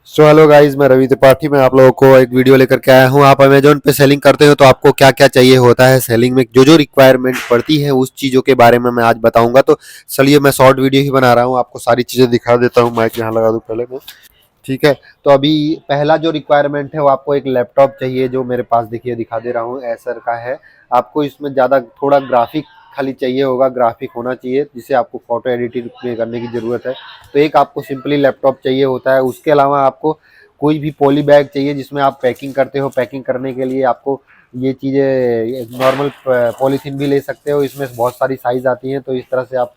Hello guys, मैं रवि त्रिपाठी। मैं आप लोगों को एक वीडियो लेकर के आया हूँ। आप अमेजोन पे सेलिंग करते हो तो आपको क्या क्या चाहिए होता है, सेलिंग में जो जो रिक्वायरमेंट पड़ती है उस चीज़ों के बारे में मैं आज बताऊंगा। तो चलिए, मैं शॉर्ट वीडियो ही बना रहा हूँ, आपको सारी चीज़ें दिखा देता हूँ। माइक यहाँ लगा दूँ पहले मैं। ठीक है, तो अभी पहला जो रिक्वायरमेंट है वो आपको एक लैपटॉप चाहिए, जो मेरे पास देखिए दिखा दे रहा हूँ, एसर का है। आपको इसमें ज़्यादा थोड़ा ग्राफिक खाली चाहिए होगा, ग्राफिक होना चाहिए जिससे आपको फोटो एडिटिंग करने की ज़रूरत है। तो एक आपको सिंपली लैपटॉप चाहिए होता है। उसके अलावा आपको कोई भी पॉली बैग चाहिए जिसमें आप पैकिंग करते हो। पैकिंग करने के लिए आपको ये चीज़ें नॉर्मल पॉलीथीन भी ले सकते हो, इसमें बहुत सारी साइज़ आती हैं। तो इस तरह से आप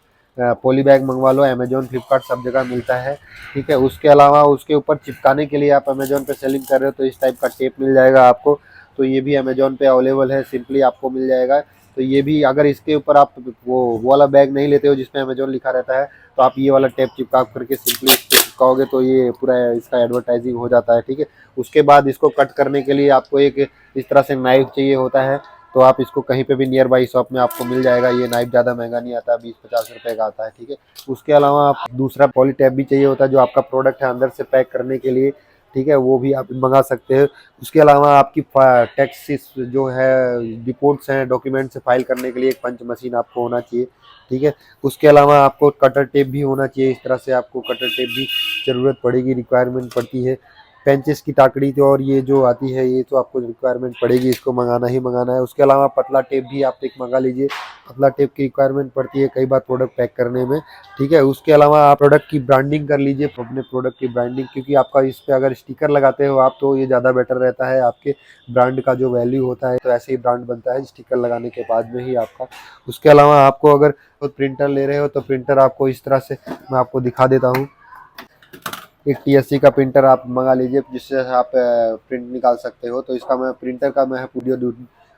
पॉली बैग मंगवा लो, अमेजोन फ्लिपकार्ट सब जगह मिलता है। ठीक है, उसके अलावा उसके ऊपर चिपकाने के लिए आप अमेजोन पे सेलिंग कर रहे हो तो इस टाइप का टेप मिल जाएगा आपको। तो ये भी अमेजोन पे अवेलेबल है, सिंपली आपको मिल जाएगा। तो ये भी, अगर इसके ऊपर आप वो वाला बैग नहीं लेते हो जिसमें अमेजोन लिखा रहता है, तो आप ये वाला टेप चिपका करके सिंपली चिपकाओगे तो ये पूरा इसका एडवर्टाइजिंग हो जाता है। ठीक है, उसके बाद इसको कट करने के लिए आपको एक इस तरह से नाइफ चाहिए होता है। तो आप इसको कहीं पे भी नियर बाई शॉप में आपको मिल जाएगा। ये नाइफ ज़्यादा महंगा नहीं आता, 20-50 रुपए का आता है। ठीक है, उसके अलावा आप दूसरा पॉली टैप भी चाहिए होता है, जो आपका प्रोडक्ट है अंदर से पैक करने के लिए। ठीक है, वो भी आप मंगा सकते हैं। उसके अलावा आपकी टैक्स जो है, रिपोर्ट्स हैं, डॉक्यूमेंट से फाइल करने के लिए एक पंच मशीन आपको होना चाहिए। ठीक है, उसके अलावा आपको कटर टेप भी होना चाहिए। इस तरह से आपको कटर टेप भी ज़रूरत पड़ेगी, रिक्वायरमेंट पड़ती है। पेंचेस की टाकड़ी तो और ये जो आती है ये तो आपको रिक्वायरमेंट पड़ेगी, इसको मंगाना ही मंगाना है। उसके अलावा पतला टेप भी आप एक मंगा लीजिए, पतला टेप की रिक्वायरमेंट पड़ती है कई बार प्रोडक्ट पैक करने में। ठीक है, उसके अलावा आप प्रोडक्ट की ब्रांडिंग कर लीजिए, अपने प्रोडक्ट की ब्रांडिंग, क्योंकि आपका इस पे अगर स्टिकर लगाते हो आप तो ये ज़्यादा बेटर रहता है। आपके ब्रांड का जो वैल्यू होता है तो ऐसे ही ब्रांड बनता है स्टिकर लगाने के बाद में ही आपका। उसके अलावा आपको अगर प्रिंटर ले रहे हो तो प्रिंटर आपको इस तरह से मैं आपको दिखा देता हूँ। एक TSC का प्रिंटर आप मंगा लीजिए जिससे आप प्रिंट निकाल सकते हो। तो इसका मैं प्रिंटर का मैं वीडियो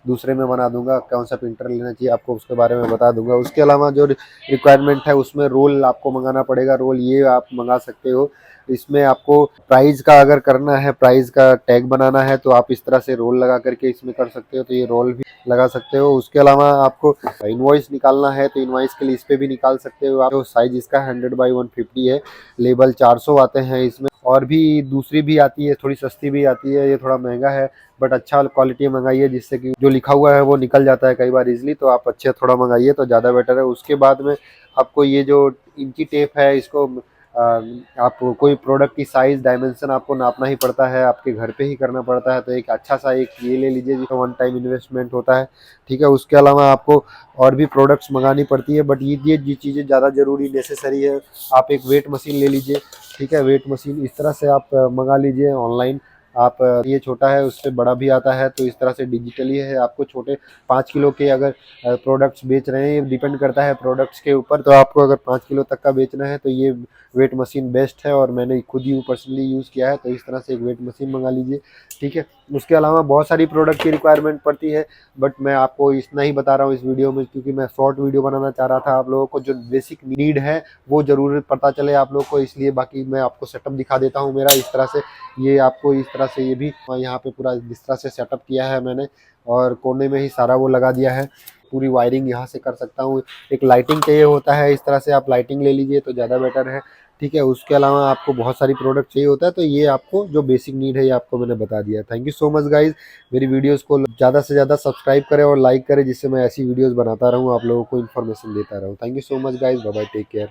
दूसरे में बना दूंगा, कौन सा प्रिंटर लेना चाहिए आपको उसके बारे में बता दूंगा। उसके अलावा जो रिक्वायरमेंट है उसमें रोल आपको मंगाना पड़ेगा। रोल ये आप मंगा सकते हो। इसमें आपको प्राइस का अगर करना है, प्राइस का टैग बनाना है तो आप इस तरह से रोल लगा करके इसमें कर सकते हो। तो ये रोल भी लगा सकते हो। उसके अलावा आपको इनवॉइस निकालना है तो इनवॉइस के लिए इस पे भी निकाल सकते हो आप। साइज इसका 100x150 है, लेबल 400 आते हैं इसमें। और भी दूसरी भी आती है, थोड़ी सस्ती भी आती है, ये थोड़ा महंगा है बट अच्छा क्वालिटी मंगाइए जिससे कि जो लिखा हुआ है वो निकल जाता है कई बार इजीली। तो आप अच्छे थोड़ा मंगाइए तो ज़्यादा बेटर है। उसके बाद में आपको ये जो इंची टेप है इसको आप कोई प्रोडक्ट की साइज डायमेंशन आपको नापना ही पड़ता है, आपके घर पे ही करना पड़ता है। तो एक अच्छा सा एक ये ले लीजिए जिसका वन टाइम इन्वेस्टमेंट होता है। ठीक है, उसके अलावा आपको और भी प्रोडक्ट्स मंगानी पड़ती है बट ये चीज़ें ज़्यादा ज़रूरी नेसेसरी है। आप एक वेट मशीन ले लीजिए। ठीक है, वेट मशीन इस तरह से आप मंगा लीजिए ऑनलाइन। आप ये छोटा है उससे बड़ा भी आता है तो इस तरह से डिजिटली है। आपको छोटे 5 किलो के अगर प्रोडक्ट्स बेच रहे हैं, ये डिपेंड करता है प्रोडक्ट्स के ऊपर। तो आपको अगर 5 किलो तक का बेचना है तो ये वेट मशीन बेस्ट है और मैंने खुद ही पर्सनली यूज़ किया है। तो इस तरह से एक वेट मशीन मंगा लीजिए। ठीक है, उसके अलावा बहुत सारी प्रोडक्ट की रिक्वायरमेंट पड़ती है बट मैं आपको इतना ही बता रहा हूँ इस वीडियो में, क्योंकि मैं शॉर्ट वीडियो बनाना चाह रहा था। आप लोगों को जो बेसिक नीड है वो ज़रूर पता चले आप लोग को, इसलिए। बाकी मैं आपको सेटअप दिखा देता हूँ मेरा इस तरह से। ये आपको इस तरह से, ये भी यहाँ पे पूरा इस तरह से सेटअप किया है मैंने और कोने में ही सारा वो लगा दिया है। पूरी वायरिंग यहाँ से कर सकता हूँ। एक लाइटिंग चाहिए होता है, इस तरह से आप लाइटिंग ले लीजिए तो ज़्यादा बेटर है। ठीक है, उसके अलावा आपको बहुत सारी प्रोडक्ट चाहिए होता है। तो ये आपको जो बेसिक नीड है ये आपको मैंने बता दिया। Thank you so much guys. मेरी वीडियोस को ज़्यादा से ज़्यादा सब्सक्राइब करें और लाइक करें जिससे मैं ऐसी वीडियोस बनाता रहूँ, आप लोगों को इन्फॉर्मेशन देता रहूँ। Thank you so much guys, bye bye, take care.